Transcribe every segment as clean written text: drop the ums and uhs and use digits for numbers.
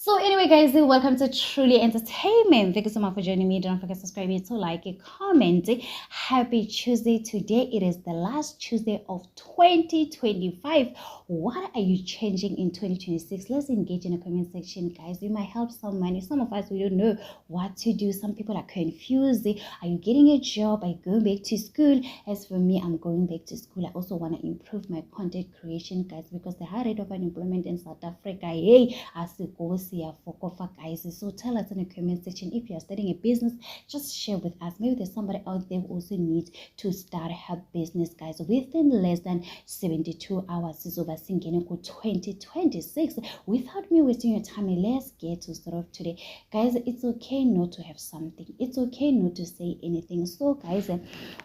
So anyway, guys, welcome to Truly Entertainment. Thank you so much for joining me. Don't forget to subscribe, to like, a comment. Happy Tuesday. Today it is the last Tuesday of 2025. What are you changing in 2026? Let's engage in the comment section, guys. We might help someone. Some of us, we don't know what to do. Some people are confused. Are you getting a job? Are you going back to school? As for me, I'm going back to school. I also want to improve my content creation, guys, because the high rate of unemployment in South Africa, hey, as it goes, guys. So tell us in the comment section if you are starting a business. Just share with us. Maybe there's somebody out there who also needs to start her business, guys, within less than 72 hours. This is over 2026. Without me wasting your time, let's get to start off today, guys. It's okay not to have something. It's okay not to say anything. So guys,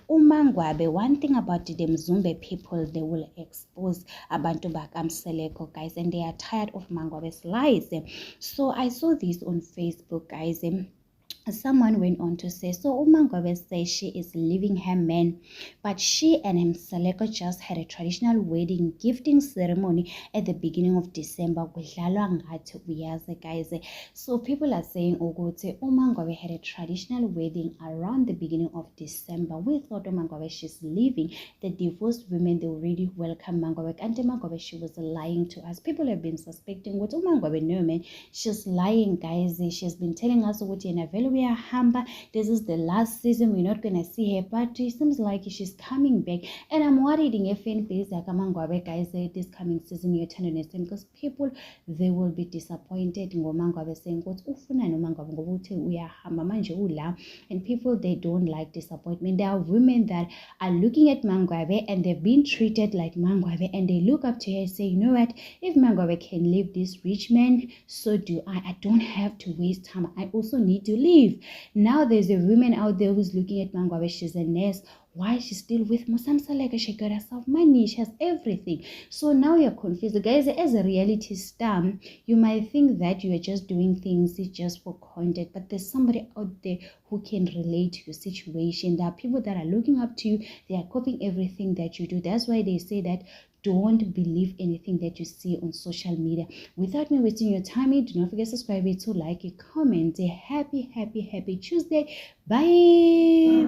umangwabe, one thing about the Mzumbe people, they will expose abantu bakamseleko, guys, and they are tired of mangwabe's lies. So I saw this on Facebook, guys. Someone went on to say, so umangwabe says she is leaving her man, but she and Mseleko just had a traditional wedding gifting ceremony at the beginning of December. Guys, so people are saying umangwabe had a traditional wedding around the beginning of December. We thought umangwabe she's leaving. The divorced women, they already welcome mangwabe, and mangwabe she was lying to us. People have been suspecting what umangwabe, no man, she's lying, guys. She's been telling us what in a very hamba, this is the last season, we're not gonna see her, but it seems like she's coming back, and I'm worried in FN days like mangwabe, guys, this coming season you're turning it because people, they will be disappointed ngomangwabe saying what ufuna nomangwabe ngoba uthe uyahamba manje ula, and people, they don't like disappointment. There are women that are looking at mangwabe and they've been treated like mangwabe, and they look up to her and say, you know what, if mangwabe can leave this rich man, so do I don't have to waste time, I also need to leave. Now there's a woman out there who's looking at mangwabe, she's a nurse. Why is she still with Musamsaleka? She got herself money, she has everything. So now you're confused, guys. As a reality star, you might think that you are just doing things just for content, but there's somebody out there who can relate to your situation. There are people that are looking up to you, they are copying everything that you do. That's why they say that don't believe anything that you see on social media. Without me wasting your time, do not forget to subscribe, to like, a comment. A happy Tuesday. Bye.